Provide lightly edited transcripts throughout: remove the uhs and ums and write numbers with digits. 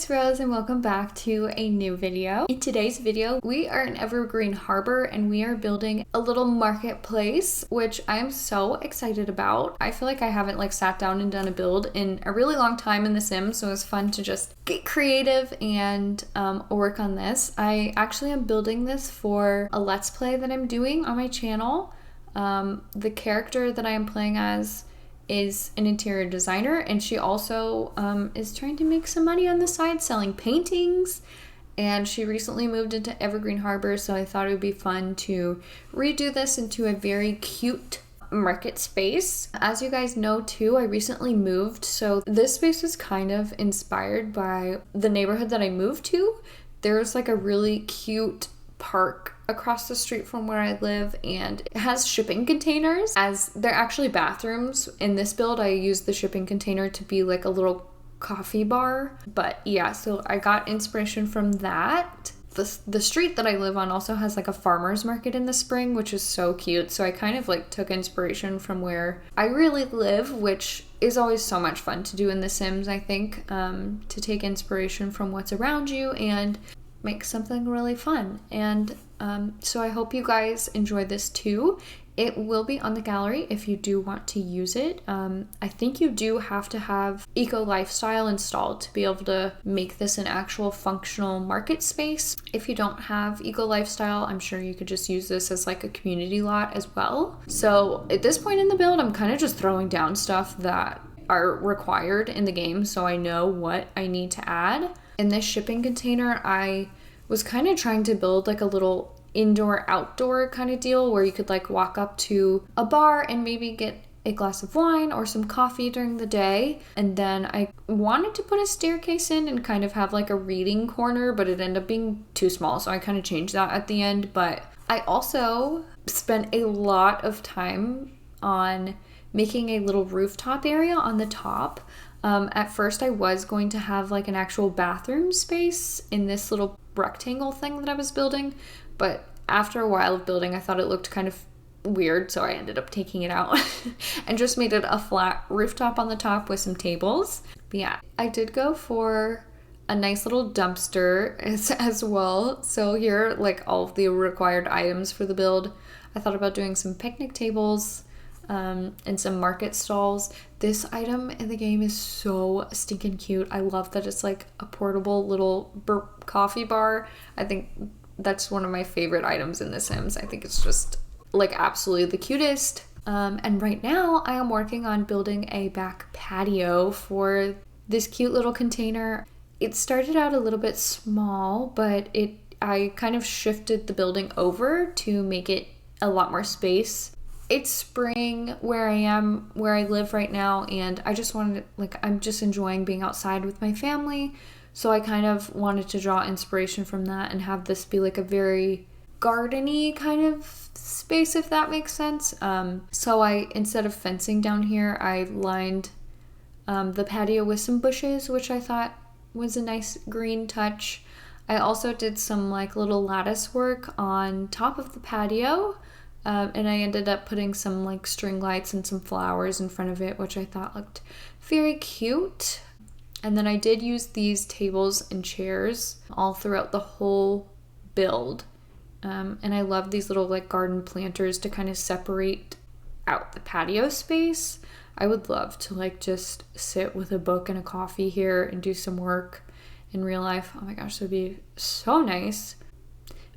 it's Rose and welcome back to a new video. In today's video, we are in Evergreen Harbor and we are building a little marketplace, which I am so excited about. I feel like I haven't sat down and done a build in a really long time in The Sims, so it was fun to just get creative and work on this. I actually am building this for a Let's Play that I'm doing on my channel. The character that I am playing as is an interior designer, and she also is trying to make some money on the side selling paintings, and she recently moved into Evergreen Harbor, so I thought it would be fun to redo this into a very cute market space. As you guys know too, I recently moved, so this space was kind of inspired by the neighborhood that I moved to. There's a really cute park across the street from where I live, and it has shipping containers as they're actually bathrooms. In this build, I used the shipping container to be a little coffee bar. But yeah, so I got inspiration from that. The street that I live on also has a farmer's market in the spring, which is so cute. So I kind of took inspiration from where I really live, which is always so much fun to do in The Sims, I think, to take inspiration from what's around you and make something really fun. And so I hope you guys enjoy this too. It will be on the gallery if you do want to use it. I think you do have to have Eco Lifestyle installed to be able to make this an actual functional market space. If you don't have Eco Lifestyle, I'm sure you could just use this as a community lot as well. So at this point in the build, I'm kind of just throwing down stuff that are required in the game so I know what I need to add. In this shipping container, I was kind of trying to build a little indoor-outdoor kind of deal where you could walk up to a bar and maybe get a glass of wine or some coffee during the day. And then I wanted to put a staircase in and kind of have a reading corner, but it ended up being too small, so I kind of changed that at the end. But I also spent a lot of time on making a little rooftop area on the top. At first I was going to have an actual bathroom space in this little rectangle thing that I was building, but after a while of building I thought it looked kind of weird, so I ended up taking it out and just made it a flat rooftop on the top with some tables. But yeah, I did go for a nice little dumpster as well. So here are all of the required items for the build. I thought about doing some picnic tables and some market stalls. This item in the game is so stinking cute. I love that it's a portable little coffee bar. I think that's one of my favorite items in The Sims. I think it's just absolutely the cutest. And right now I am working on building a back patio for this cute little container. It started out a little bit small, but I kind of shifted the building over to make it a lot more space. It's spring where I live right now, and I just wanted I'm just enjoying being outside with my family, so I kind of wanted to draw inspiration from that and have this be a very gardeny kind of space, if that makes sense. So I, instead of fencing down here, I lined the patio with some bushes, which I thought was a nice green touch. I also did some little lattice work on top of the patio. And I ended up putting some string lights and some flowers in front of it, which I thought looked very cute. And then I did use these tables and chairs all throughout the whole build. And I love these little garden planters to kind of separate out the patio space. I would love to just sit with a book and a coffee here and do some work in real life. Oh my gosh, that would be so nice.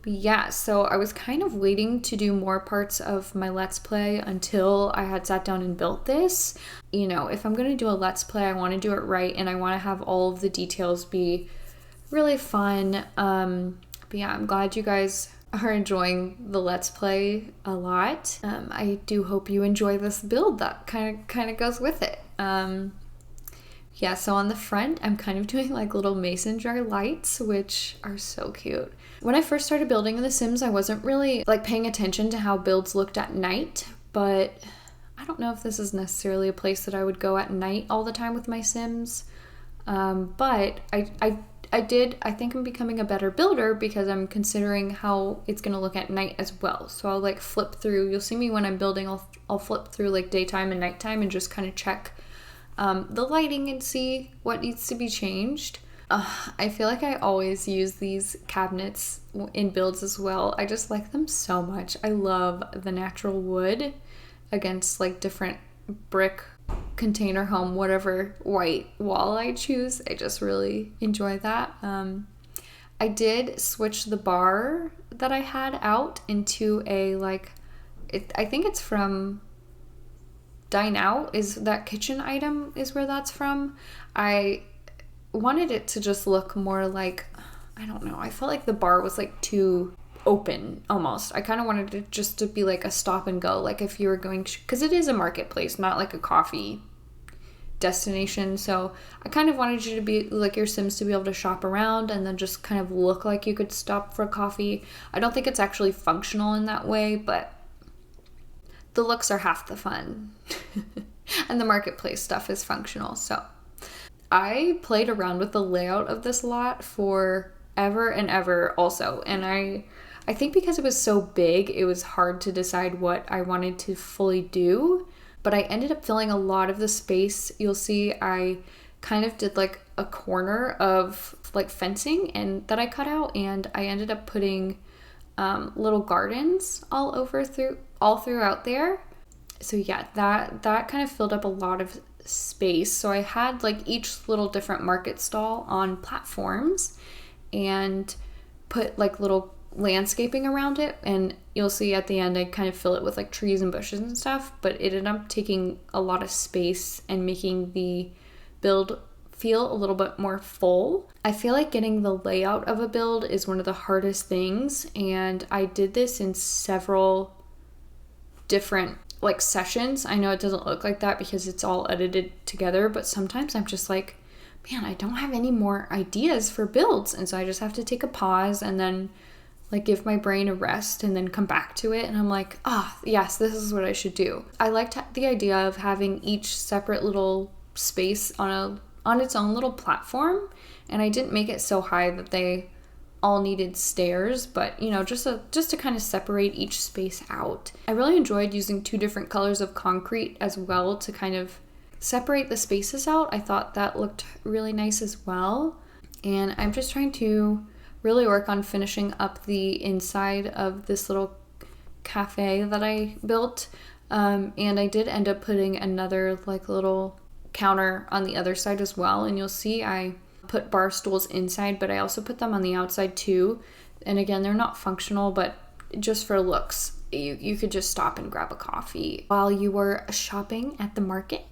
Yeah, so I was kind of waiting to do more parts of my Let's Play until I had sat down and built this. You know, if I'm going to do a Let's Play, I want to do it right, and I want to have all of the details be really fun. But yeah, I'm glad you guys are enjoying the Let's Play a lot. I do hope you enjoy this build that kind of goes with it. Yeah, so on the front, I'm kind of doing little mason jar lights, which are so cute. When I first started building in The Sims, I wasn't really paying attention to how builds looked at night, but I don't know if this is necessarily a place that I would go at night all the time with my Sims. But I think I'm becoming a better builder because I'm considering how it's going to look at night as well. So I'll flip through, you'll see me when I'm building, I'll flip through daytime and nighttime and just kind of check the lighting and see what needs to be changed. I feel like I always use these cabinets in builds as well. I just like them so much. I love the natural wood against like different brick, container home, whatever white wall I choose. I just really enjoy that. I did switch the bar that I had out into a I think it's from Dine Out, is that kitchen item is where that's from. I wanted it to just look more like, I don't know, I felt like the bar was like too open almost. I kind of wanted it just to be like a stop and go, like if you were going, because it is a marketplace, not like a coffee destination. So I kind of wanted you to be like your Sims to be able to shop around and then just kind of look like you could stop for coffee. I don't think it's actually functional in that way, but the looks are half the fun. And the marketplace stuff is functional. So I played around with the layout of this lot for ever and ever also. And I think because it was so big, it was hard to decide what I wanted to fully do. But I ended up filling a lot of the space. You'll see I kind of did like a corner of like fencing and that I cut out, and I ended up putting little gardens all throughout there. So yeah, that kind of filled up a lot of space. So I had like each little different market stall on platforms and put like little landscaping around it, and you'll see at the end I kind of fill it with like trees and bushes and stuff, but it ended up taking a lot of space and making the build feel a little bit more full. I feel like getting the layout of a build is one of the hardest things, and I did this in several different like sessions. I know it doesn't look like that because it's all edited together, but sometimes I'm just like, man, I don't have any more ideas for builds, and so I just have to take a pause and then like give my brain a rest and then come back to it, and I'm like, yes, this is what I should do. I liked the idea of having each separate little space on its own little platform, and I didn't make it so high that they all needed stairs, but you know, just to kind of separate each space out. I really enjoyed using 2 different colors of concrete as well to kind of separate the spaces out. I thought that looked really nice as well, and I'm just trying to really work on finishing up the inside of this little cafe that I built, and I did end up putting another like little counter on the other side as well, and you'll see I put bar stools inside, but I also put them on the outside too. And again, they're not functional, but just for looks, you could just stop and grab a coffee while you were shopping at the market.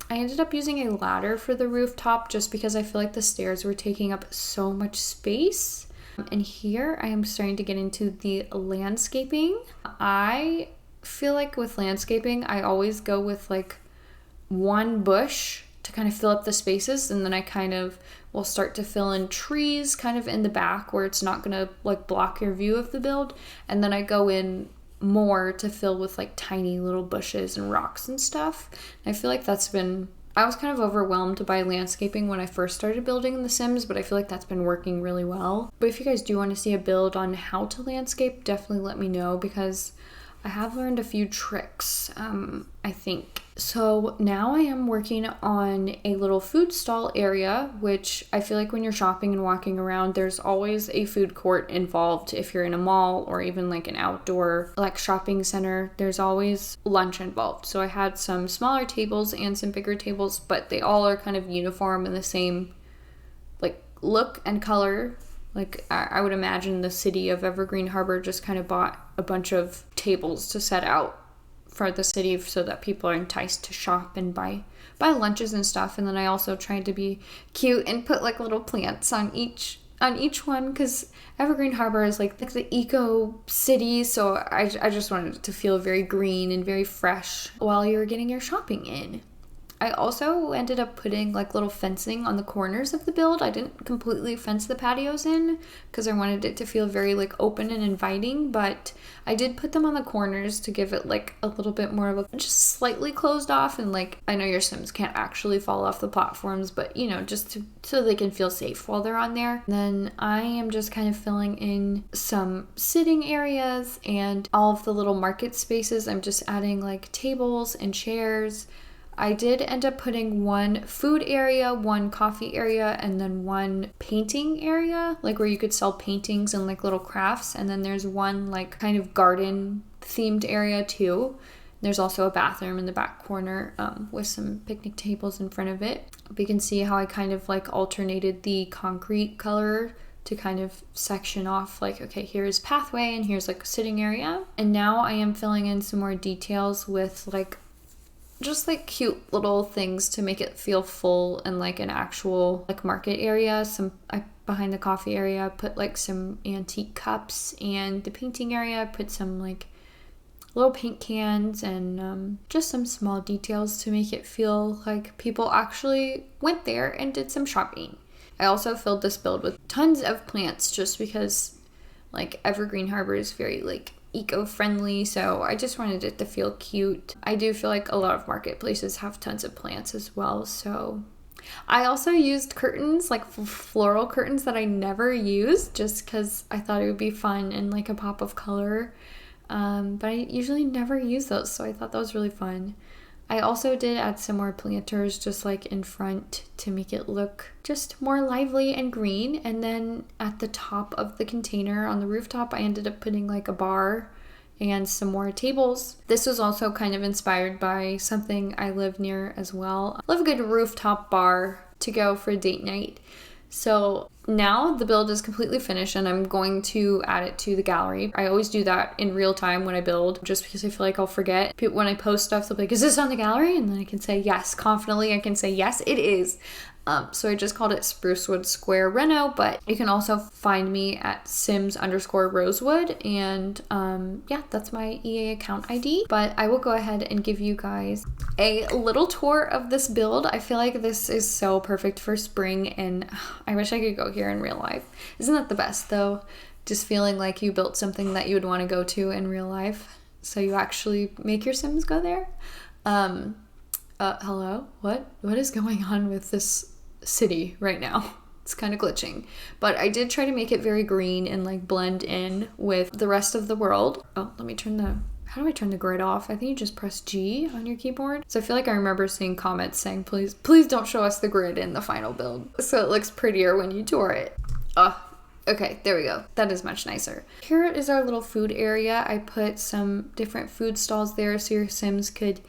I ended up using a ladder for the rooftop just because I feel like the stairs were taking up so much space. And here I am starting to get into the landscaping. I feel like with landscaping, I always go with like one bush to kind of fill up the spaces, and then I kind of will start to fill in trees kind of in the back where it's not gonna like block your view of the build, and then I go in more to fill with like tiny little bushes and rocks and stuff. And I feel like I was kind of overwhelmed by landscaping when I first started building The Sims, but I feel like that's been working really well. But if you guys do want to see a build on how to landscape, definitely let me know, because I have learned a few tricks, I think. So now I am working on a little food stall area, which I feel like when you're shopping and walking around, there's always a food court involved. If you're in a mall or even like an outdoor like shopping center, there's always lunch involved. So I had some smaller tables and some bigger tables, but they all are kind of uniform in the same like look and color. Like I would imagine the city of Evergreen Harbor just kind of bought a bunch of tables to set out for the city so that people are enticed to shop and buy lunches and stuff. And then I also tried to be cute and put like little plants on each one, because Evergreen Harbor is like the eco city, so I just wanted it to feel very green and very fresh while you're getting your shopping in. I also ended up putting like little fencing on the corners of the build. I didn't completely fence the patios in because I wanted it to feel very like open and inviting, but I did put them on the corners to give it like a little bit more of a just slightly closed off, and like I know your Sims can't actually fall off the platforms, but you know, just so they can feel safe while they're on there. Then I am just kind of filling in some sitting areas and all of the little market spaces. I'm just adding like tables and chairs. I did end up putting one food area, one coffee area, and then one painting area, like where you could sell paintings and like little crafts. And then there's one like kind of garden themed area too. There's also a bathroom in the back corner with some picnic tables in front of it. But you can see how I kind of like alternated the concrete color to kind of section off like, okay, here's pathway and here's like a sitting area. And now I am filling in some more details with like just like cute little things to make it feel full and like an actual like market area. Behind the coffee area, I put like some antique cups, and the painting area I put some like little paint cans and just some small details to make it feel like people actually went there and did some shopping. I also filled this build with tons of plants just because like Evergreen Harbor is very like eco-friendly, so I just wanted it to feel cute. I do feel like a lot of marketplaces have tons of plants as well, so I also used curtains, like floral curtains that I never used just because I thought it would be fun and like a pop of color, but I usually never use those, so I thought that was really fun. I also did add some more planters just like in front to make it look just more lively and green. And then at the top of the container on the rooftop, I ended up putting like a bar and some more tables. This was also kind of inspired by something I live near as well. I love a good rooftop bar to go for a date night. So now the build is completely finished and I'm going to add it to the gallery. I always do that in real time when I build just because I feel like I'll forget. When I post stuff, they'll be like, is this on the gallery? And then I can say yes, confidently I can say yes, it is. So I just called it Sprucewood Square Reno, but you can also find me at Sims_Rosewood, and yeah, that's my EA account ID. But I will go ahead and give you guys a little tour of this build. I feel like this is so perfect for spring, and I wish I could go here in real life. Isn't that the best though? Just feeling like you built something that you would want to go to in real life, so you actually make your Sims go there. Hello? What is going on with this city right now? It's kind of glitching, but I did try to make it very green and like blend in with the rest of the world. Oh, let me turn how do I turn the grid off? I think you just press G on your keyboard. So I feel like I remember seeing comments saying, please don't show us the grid in the final build, so it looks prettier when you tour it. Okay, there we go. That is much nicer. Here is our little food area. I put some different food stalls there so your Sims could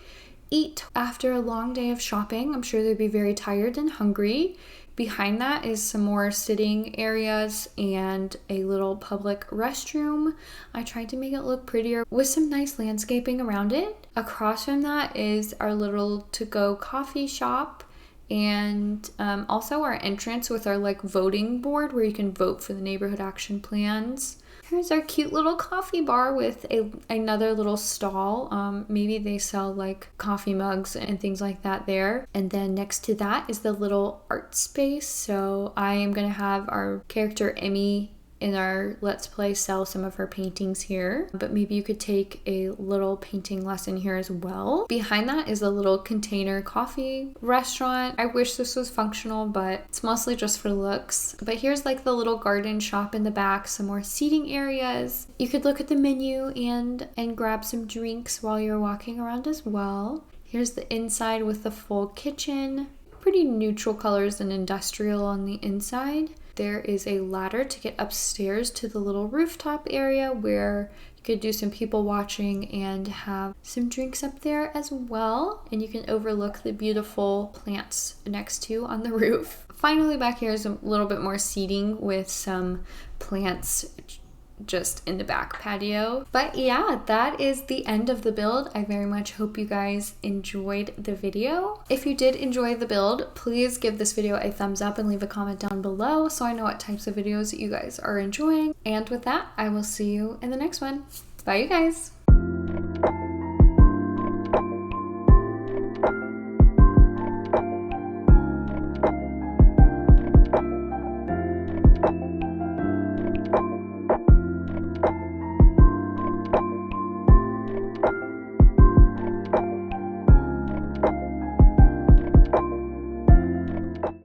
eat after a long day of shopping. I'm sure they'd be very tired and hungry. Behind that is some more sitting areas and a little public restroom. I tried to make it look prettier with some nice landscaping around it. Across from that is our little to-go coffee shop, and also our entrance with our like voting board where you can vote for the neighborhood action plans. Here's our cute little coffee bar with another little stall. Maybe they sell like coffee mugs and things like that there. And then next to that is the little art space. So I am going to have our character Emmy in our Let's Play sell some of her paintings here, but maybe you could take a little painting lesson here as well. Behind that is a little container coffee restaurant. I wish this was functional, but it's mostly just for looks. But here's like the little garden shop in the back, some more seating areas. You could look at the menu and grab some drinks while you're walking around as well. Here's the inside with the full kitchen. Pretty neutral colors and industrial on the inside. There is a ladder to get upstairs to the little rooftop area where you could do some people watching and have some drinks up there as well. And you can overlook the beautiful plants next to on the roof. Finally, back here is a little bit more seating with some plants just in the back patio. But yeah, that is the end of the build. I very much hope you guys enjoyed the video. If you did enjoy the build, please give this video a thumbs up and leave a comment down below so I know what types of videos you guys are enjoying. And with that, I will see you in the next one. Bye, you guys.